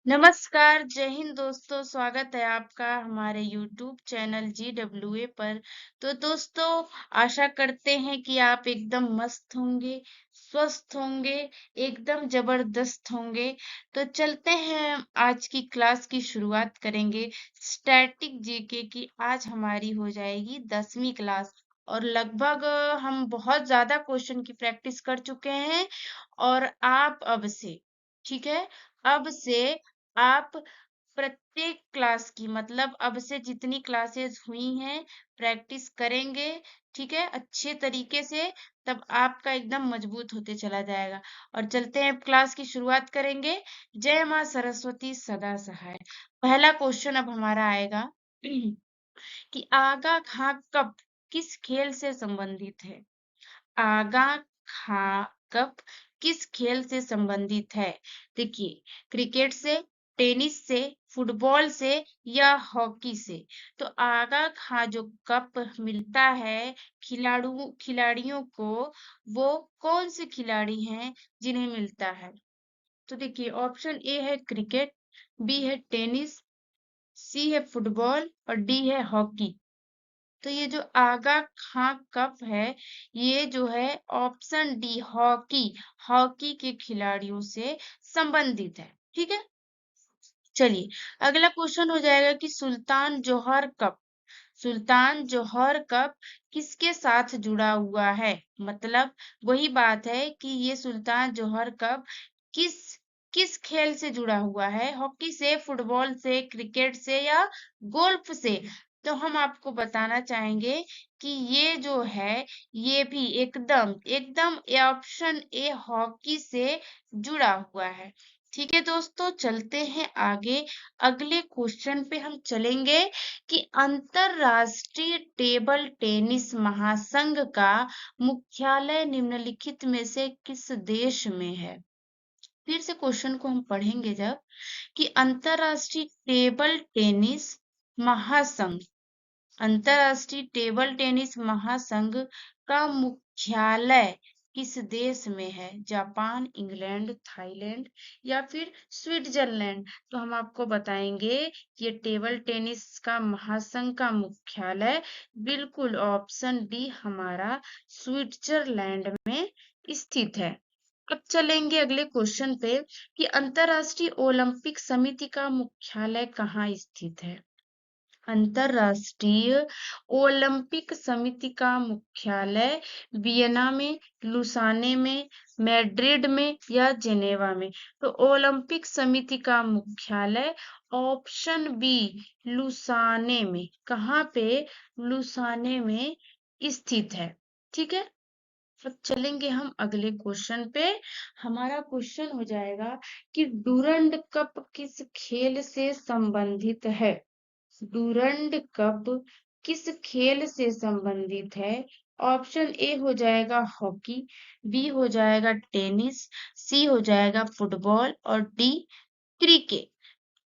नमस्कार, जय हिंद दोस्तों। स्वागत है आपका हमारे यूट्यूब चैनल GWA पर। तो दोस्तों, आशा करते हैं कि आप एकदम मस्त होंगे, स्वस्थ होंगे, एकदम जबरदस्त होंगे। तो चलते हैं, आज की क्लास की शुरुआत करेंगे। स्टैटिक जीके की आज हमारी हो जाएगी 10वीं क्लास। और लगभग हम बहुत ज्यादा क्वेश्चन की प्रैक्टिस कर चुके हैं। और आप अब से, ठीक है, अब से आप प्रत्येक क्लास की, मतलब अब से जितनी क्लासेस हुई हैं, प्रैक्टिस करेंगे, ठीक है, अच्छे तरीके से। तब आपका एकदम मजबूत होते चला जाएगा। और चलते हैं, क्लास की शुरुआत करेंगे। जय माँ सरस्वती सदा सहाय। पहला क्वेश्चन अब हमारा आएगा कि आगा खां कब किस खेल से संबंधित है। आगा खां कप किस खेल से संबंधित है। देखिए, क्रिकेट से, टेनिस से, फुटबॉल से या हॉकी से। तो आगा खां जो कप मिलता है खिलाड़ियों को, वो कौन से खिलाड़ी हैं जिन्हें मिलता है। तो देखिए, ऑप्शन ए है क्रिकेट, बी है टेनिस, सी है फुटबॉल और डी है हॉकी। तो ये जो आगा खां कप है, ये जो है ऑप्शन डी हॉकी, हॉकी के खिलाड़ियों से संबंधित है। ठीक है, चलिए अगला क्वेश्चन हो जाएगा कि सुल्तान जौहर कप, सुल्तान जौहर कप किसके साथ जुड़ा हुआ है। मतलब वही बात है कि ये सुल्तान जौहर कप किस किस खेल से जुड़ा हुआ है, हॉकी से, फुटबॉल से, क्रिकेट से या गोल्फ से। तो हम आपको बताना चाहेंगे कि ये जो है, ये भी एकदम एकदम ऑप्शन ए हॉकी से जुड़ा हुआ है। ठीक है दोस्तों, चलते हैं आगे। अगले क्वेश्चन पे हम चलेंगे कि अंतरराष्ट्रीय टेबल टेनिस महासंघ का मुख्यालय निम्नलिखित में से किस देश में है। फिर से क्वेश्चन को हम पढ़ेंगे जब, कि अंतरराष्ट्रीय टेबल टेनिस महासंघ, अंतरराष्ट्रीय टेबल टेनिस महासंघ का मुख्यालय किस देश में है। जापान, इंग्लैंड, थाईलैंड या फिर स्विट्जरलैंड। तो हम आपको बताएंगे कि ये टेबल टेनिस का महासंघ का मुख्यालय बिल्कुल ऑप्शन डी हमारा स्विट्जरलैंड में स्थित है। अब चलेंगे अगले क्वेश्चन पे कि अंतरराष्ट्रीय ओलंपिक समिति का मुख्यालय कहाँ स्थित है। अंतरराष्ट्रीय ओलंपिक समिति का मुख्यालय वियना में, लुसाने में, मैड्रिड में या जेनेवा में। तो ओलंपिक समिति का मुख्यालय ऑप्शन बी लुसाने में, कहाँ पे, लुसाने में स्थित है। ठीक है, अब चलेंगे हम अगले क्वेश्चन पे। हमारा क्वेश्चन हो जाएगा कि डूरंड कप किस खेल से संबंधित है। डूरंड कप किस खेल से संबंधित है। ऑप्शन ए हो जाएगा हॉकी, बी हो जाएगा टेनिस, सी हो जाएगा फुटबॉल और डी क्रिकेट।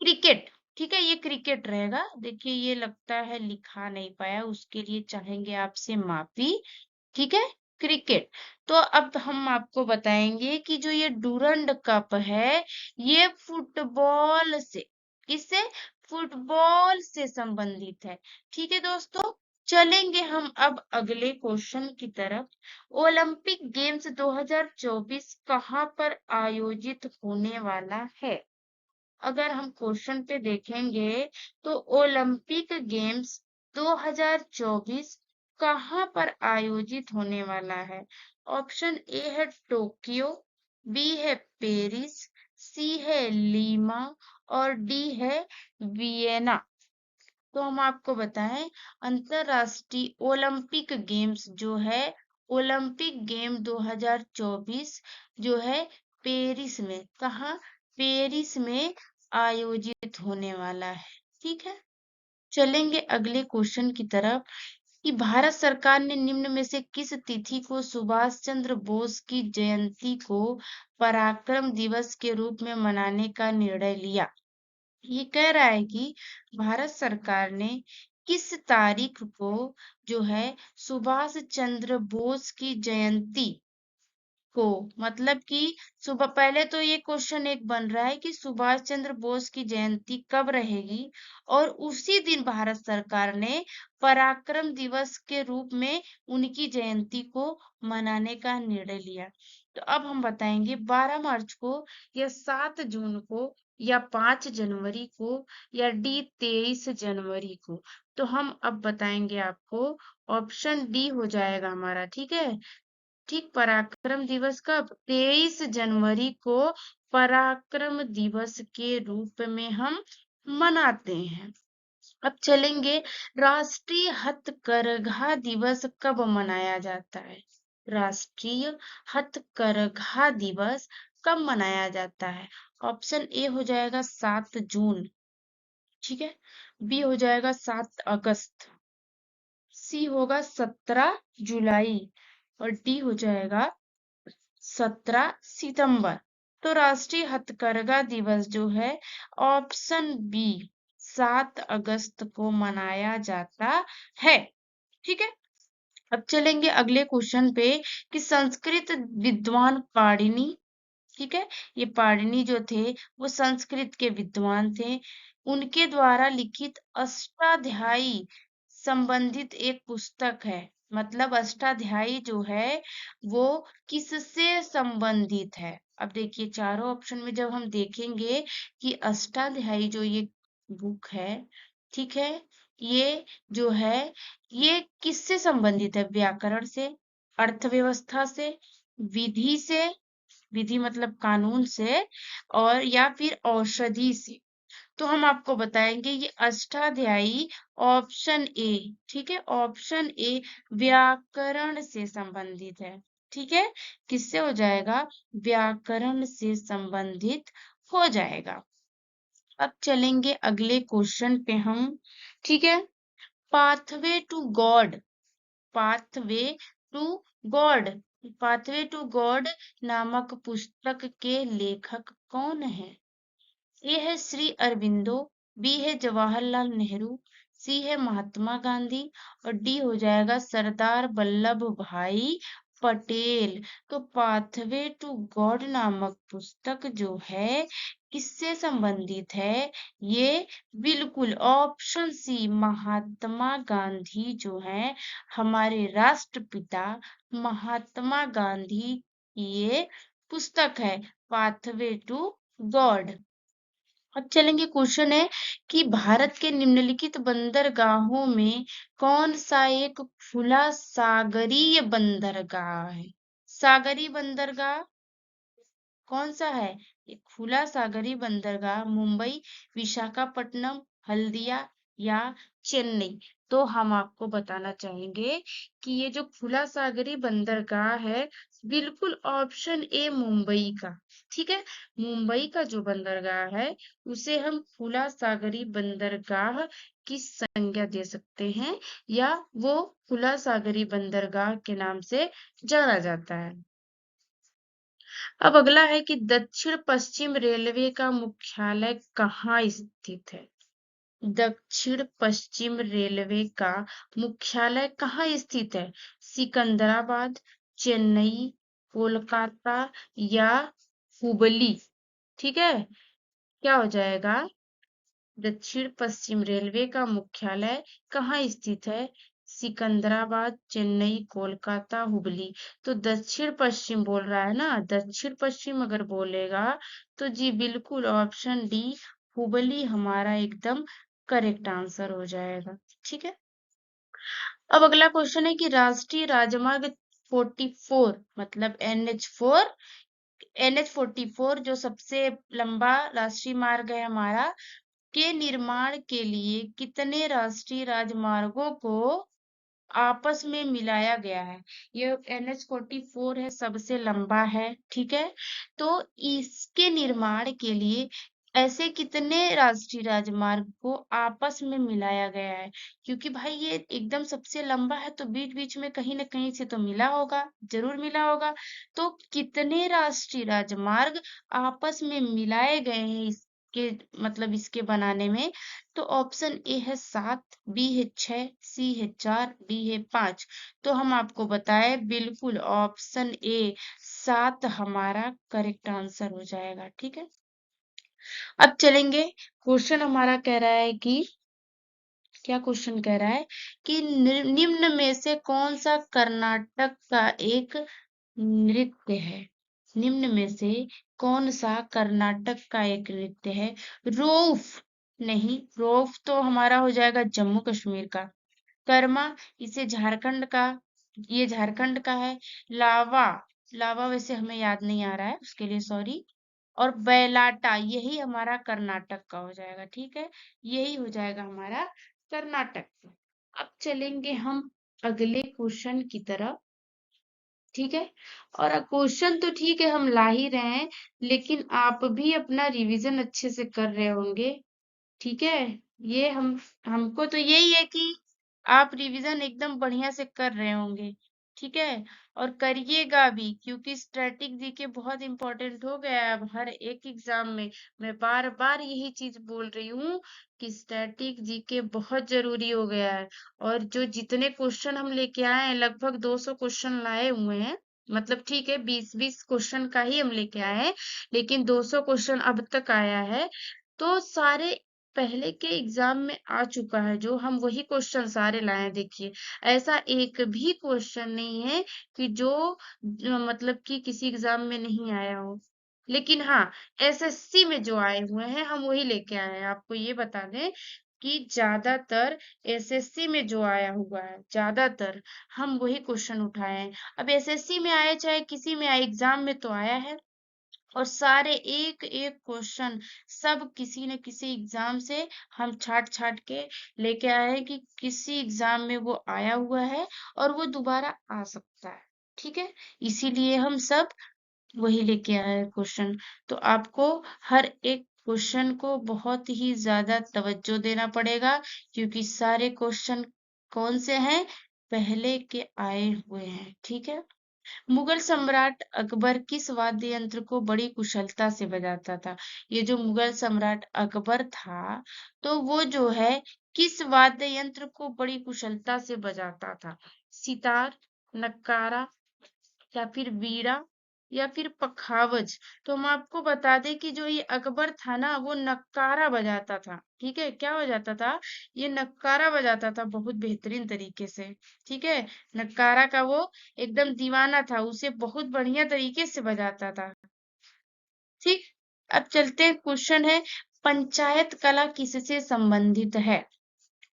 क्रिकेट, ठीक है, ये क्रिकेट रहेगा। देखिए, ये लगता है लिखा नहीं पाया, उसके लिए चाहेंगे आपसे माफी। ठीक है, क्रिकेट। तो अब हम आपको बताएंगे कि जो ये डूरंड कप है, ये फुटबॉल से, किससे, फुटबॉल से संबंधित है। ठीक है दोस्तों, चलेंगे हम अब अगले क्वेश्चन की तरफ। ओलंपिक गेम्स 2024 कहाँ पर आयोजित होने वाला है। अगर हम क्वेश्चन पे देखेंगे तो ओलंपिक गेम्स 2024 कहाँ पर आयोजित होने वाला है। ऑप्शन ए है टोक्यो, बी है पेरिस, सी है लीमा और डी है वियना। तो हम आपको बताएं, अंतरराष्ट्रीय ओलंपिक गेम्स जो है, ओलंपिक गेम 2024 जो है पेरिस में, कहाँ, पेरिस में आयोजित होने वाला है। ठीक है, चलेंगे अगले क्वेश्चन की तरफ कि भारत सरकार ने निम्न में से किस तिथि को सुभाष चंद्र बोस की जयंती को पराक्रम दिवस के रूप में मनाने का निर्णय लिया। ये कह रहा है कि भारत सरकार ने किस तारीख को जो है सुभाष चंद्र बोस की जयंती को, मतलब कि सुबह, पहले तो ये क्वेश्चन एक बन रहा है कि सुभाष चंद्र बोस की जयंती कब रहेगी, और उसी दिन भारत सरकार ने पराक्रम दिवस के रूप में उनकी जयंती को मनाने का निर्णय लिया। तो अब हम बताएंगे 12 मार्च को, या 7 जून को, या 5 जनवरी को, या डी 23 जनवरी को। तो हम अब बताएंगे आपको, ऑप्शन डी हो जाएगा हमारा, ठीक है। ठीक, पराक्रम दिवस कब? 23 जनवरी को पराक्रम दिवस के रूप में हम मनाते हैं। अब चलेंगे, राष्ट्रीय हथकरघा दिवस कब मनाया जाता है? राष्ट्रीय हथकरघा दिवस कब मनाया जाता है? ऑप्शन ए हो जाएगा 7 जून, ठीक है। बी हो जाएगा 7 अगस्त, सी होगा 17 जुलाई, और डी हो जाएगा 17 सितंबर। तो राष्ट्रीय हथकरघा दिवस जो है, ऑप्शन बी 7 अगस्त को मनाया जाता है, ठीक है। अब चलेंगे अगले क्वेश्चन पे, कि संस्कृत विद्वान पाणिनि, ठीक है, ये पाणिनि जो थे वो संस्कृत के विद्वान थे, उनके द्वारा लिखित अष्टाध्यायी संबंधित एक पुस्तक है। मतलब अष्टाध्यायी जो है वो किससे संबंधित है? अब देखिए चारों ऑप्शन में जब हम देखेंगे कि अष्टाध्यायी जो ये बुक है, ठीक है, ये जो है ये किससे संबंधित है? व्याकरण से, अर्थव्यवस्था से, विधि से, विधि मतलब कानून से, और या फिर औषधि से। तो हम आपको बताएंगे ये अष्टाध्यायी ऑप्शन ए, ठीक है, ऑप्शन ए व्याकरण से संबंधित है, ठीक है। किससे हो जाएगा? व्याकरण से संबंधित हो जाएगा। अब चलेंगे अगले क्वेश्चन पे हम, ठीक है। Pathway to God, pathway to God, pathway to God नामक पुस्तक के लेखक कौन है? ए है श्री अरविंदो, बी है जवाहरलाल नेहरू, सी है महात्मा गांधी, और डी हो जाएगा सरदार वल्लभ भाई पटेल। तो पाथवे टू गॉड नामक पुस्तक जो है किससे संबंधित है? ये बिल्कुल ऑप्शन सी महात्मा गांधी जो है, हमारे राष्ट्रपिता महात्मा गांधी की ये पुस्तक है, पाथवे टू गॉड। अब चलेंगे, क्वेश्चन है कि भारत के निम्नलिखित बंदरगाहों में कौन सा एक खुला सागरीय बंदरगाह है? सागरीय बंदरगाह कौन सा है? ये खुला सागरीय बंदरगाह मुंबई, विशाखापट्टनम, हल्दिया, या चेन्नई। तो हम आपको बताना चाहेंगे कि ये जो खुला सागरीय बंदरगाह है, बिल्कुल ऑप्शन ए मुंबई का, ठीक है। मुंबई का जो बंदरगाह है उसे हम खुला सागरीय बंदरगाह की संज्ञा दे सकते हैं, या वो खुला सागरीय बंदरगाह के नाम से जाना जाता है। अब अगला है कि दक्षिण पश्चिम रेलवे का मुख्यालय कहाँ स्थित है? दक्षिण पश्चिम रेलवे का मुख्यालय कहाँ स्थित है? सिकंदराबाद, चेन्नई, कोलकाता, या हुबली, ठीक है। क्या हो जाएगा? दक्षिण पश्चिम रेलवे का मुख्यालय कहाँ स्थित है? सिकंदराबाद, चेन्नई, कोलकाता, हुबली। तो दक्षिण पश्चिम बोल रहा है ना, दक्षिण पश्चिम अगर बोलेगा तो जी बिल्कुल ऑप्शन डी हुबली हमारा एकदम करेक्ट आंसर हो जाएगा, ठीक है। अब अगला क्वेश्चन है कि राष्ट्रीय राजमार्ग 44, मतलब NH44 जो सबसे लंबा राष्ट्रीय मार्ग है हमारा, के निर्माण के लिए कितने राष्ट्रीय राजमार्गों को आपस में मिलाया गया है? ये NH44 है, सबसे लंबा है, ठीक है। तो इसके निर्माण के लिए ऐसे कितने राष्ट्रीय राजमार्ग को आपस में मिलाया गया है? क्योंकि भाई ये एकदम सबसे लंबा है, तो बीच बीच में कहीं ना कहीं से तो मिला होगा, जरूर मिला होगा। तो कितने राष्ट्रीय राजमार्ग आपस में मिलाए गए हैं के मतलब इसके बनाने में। तो ऑप्शन ए है 7, बी है 6, सी है 4, डी है 5। तो हम आपको बताए बिल्कुल ऑप्शन ए 7 हमारा करेक्ट आंसर हो जाएगा। ठीक है, अब चलेंगे। क्वेश्चन हमारा कह रहा है कि क्या क्वेश्चन कह रहा है कि निम्न में से कौन सा कर्नाटक का एक नृत्य है। निम्न में से कौन सा कर्नाटक का एक नृत्य है। रोफ नहीं, रोफ तो हमारा हो जाएगा जम्मू कश्मीर का। कर्मा, इसे झारखंड का, ये झारखंड का है। लावा, लावा वैसे हमें याद नहीं आ रहा है, उसके लिए सॉरी। और बैलाटा यही हमारा कर्नाटक का हो जाएगा। ठीक है, यही हो जाएगा हमारा कर्नाटक का। अब चलेंगे हम अगले क्वेश्चन की तरफ। ठीक है, और क्वेश्चन तो ठीक है हम ला ही रहे हैं, लेकिन आप भी अपना रिवीजन अच्छे से कर रहे होंगे। ठीक है, ये हमको तो यही है कि आप रिवीजन एकदम बढ़िया से कर रहे होंगे। ठीक है, और करिएगा भी, क्योंकि स्टैटिक जीके बहुत इंपॉर्टेंट हो गया है अब हर एक एग्जाम में। मैं बार बार यही चीज बोल रही हूँ कि स्टैटिक जीके बहुत जरूरी हो गया है। और जो जितने क्वेश्चन हम लेके आए हैं, लगभग 200 क्वेश्चन लाए हुए हैं। मतलब ठीक है 20-20 क्वेश्चन का ही हम लेके आए हैं, लेकिन 200 क्वेश्चन अब तक आया है। तो सारे पहले के एग्जाम में आ चुका है, जो हम वही क्वेश्चन सारे लाए हैं। देखिए, ऐसा एक भी क्वेश्चन नहीं है कि जो मतलब कि किसी एग्जाम में नहीं आया हो। लेकिन हाँ, एसएससी में जो आए हुए हैं हम वही लेके आए हैं। आपको ये बता दें कि ज्यादातर एसएससी में जो आया हुआ है, ज्यादातर हम वही क्वेश्चन उठाए हैं। अब एसएससी में आए चाहे किसी में आए, एग्जाम में तो आया है। और सारे एक एक क्वेश्चन सब किसी न किसी एग्जाम से हम छाट छाट के लेके आए हैं कि किसी एग्जाम में वो आया हुआ है और वो दोबारा आ सकता है। ठीक है, इसीलिए हम सब वही लेके आए हैं क्वेश्चन। तो आपको हर एक क्वेश्चन को बहुत ही ज्यादा तवज्जो देना पड़ेगा, क्योंकि सारे क्वेश्चन कौन से हैं, पहले के आए हुए हैं। ठीक है, मुगल सम्राट अकबर किस वाद्य यंत्र को बड़ी कुशलता से बजाता था। ये जो मुगल सम्राट अकबर था, तो वो जो है किस वाद्य यंत्र को बड़ी कुशलता से बजाता था। सितार, नक्कारा, या फिर वीणा, या फिर पखावज। तो हम आपको बता दें कि जो ये अकबर था ना, वो नक्कारा बजाता था। ठीक है, क्या बजाता था, ये नक्कारा बजाता था बहुत बेहतरीन तरीके से। ठीक है, नक्कारा का वो एकदम दीवाना था, उसे बहुत बढ़िया तरीके से बजाता था। ठीक, अब चलते हैं। क्वेश्चन है, पंचायत कला किससे संबंधित है।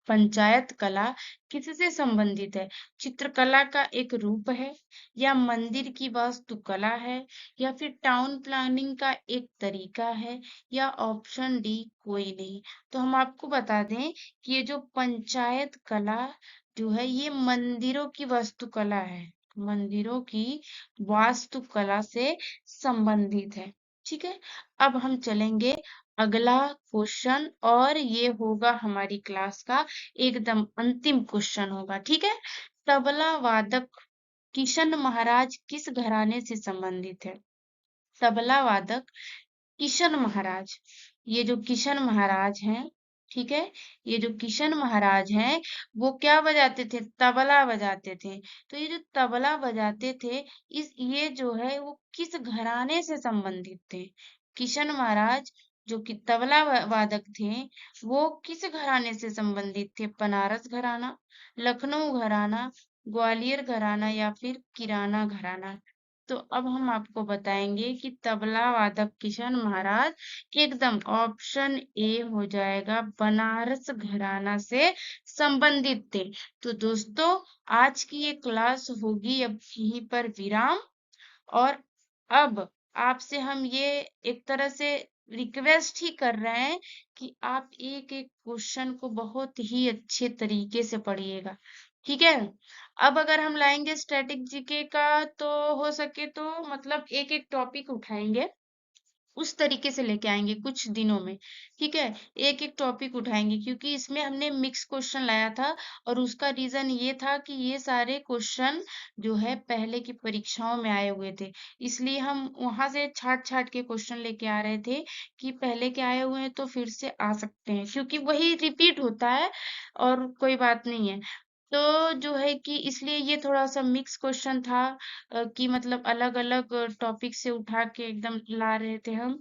पंचायत कला किससे संबंधित है। चित्रकला का एक रूप है, या मंदिर की वास्तुकला है, या फिर टाउन प्लानिंग का एक तरीका है, या ऑप्शन डी कोई नहीं। तो हम आपको बता दें कि ये जो पंचायत कला जो है, ये मंदिरों की वास्तुकला है। मंदिरों की वास्तुकला से संबंधित है। ठीक है, अब हम चलेंगे अगला क्वेश्चन, और ये होगा हमारी क्लास का एकदम अंतिम क्वेश्चन होगा। ठीक है, तबला वादक किशन महाराज किस घराने से संबंधित है। तबला वादक किशन महाराज, ये जो किशन महाराज हैं, ठीक है, ये जो किशन महाराज हैं, वो क्या बजाते थे, तबला बजाते थे। तो ये जो तबला बजाते थे, इस ये जो है वो किस घराने से संबंधित थे। किशन महाराज जो कि तबला वादक थे, वो किस घराने से संबंधित थे। बनारस घराना, लखनऊ घराना, ग्वालियर घराना, या फिर किराना घराना। तो अब हम आपको बताएंगे कि तबला वादक किशन महाराज एकदम ऑप्शन ए हो जाएगा, बनारस घराना से संबंधित थे। तो दोस्तों, आज की ये क्लास होगी अब यहीं पर विराम। और अब आपसे हम ये एक तरह से रिक्वेस्ट ही कर रहे हैं कि आप एक एक क्वेश्चन को बहुत ही अच्छे तरीके से पढ़िएगा। ठीक है, अब अगर हम लाएंगे स्टैटिक जीके का, तो हो सके तो मतलब एक एक टॉपिक उठाएंगे। उस तरीके से लेके आएँगे कुछ दिनों में, ठीक है? एक-एक टॉपिक उठाएँगे क्योंकि इसमें हमने मिक्स क्वेश्चन लाया था और उसका रीज़न ये था कि ये सारे क्वेश्चन जो है पहले की परीक्षाओं में आए हुए थे। इसलिए हम वहाँ से छाँट-छाँट के क्वेश्चन लेके आ रहे थे कि पहले के आए हुए हैं तो फिर से आ सकते हैं क्योंकि वही रिपीट होता है और कोई बात नहीं है। तो जो है कि इसलिए ये थोड़ा-सा मिक्स क्वेश्चन था कि मतलब अलग-अलग टॉपिक से उठा के एकदम ला रहे थे हम,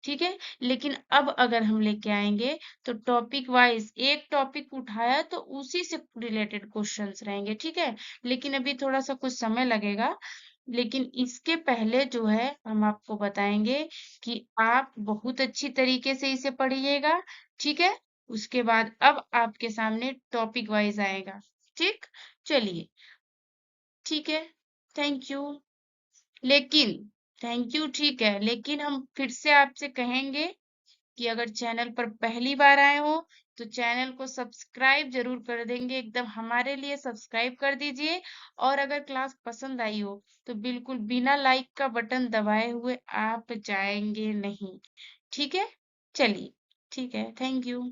ठीक है? लेकिन अब अगर हम लेके आएँगे तो टॉपिक वाइज़ एक टॉपिक उठाया तो उसी से रिलेटेड क्वेश्चन्स रहेंगे, ठीक है? लेकिन अभी थोड़ा-सा कुछ समय लगेगा, लेकिन इसके पहले जो है हम आपको बताएँगे कि आप बहुत अच्छी तरीके से इसे पढ़िएगा, ठीक है? उसके बाद अब आपके सामने टॉपिक वाइज़ आएगा, ठीक? चलिए, ठीक है, थैंक यू। लेकिन थैंक यू ठीक है, लेकिन हम फिर से आपसे कहेंगे कि अगर चैनल पर पहली बार आए हो तो चैनल को सब्सक्राइब जरूर कर देंगे, एकदम हमारे लिए सब्सक्राइब कर दीजिए। और अगर क्लास पसंद आई हो तो बिल्कुल बिना लाइक का बटन दबाए हुए आप जाएंगे नहीं, ठीक है? चलिए, ठीक है, थैंक यू।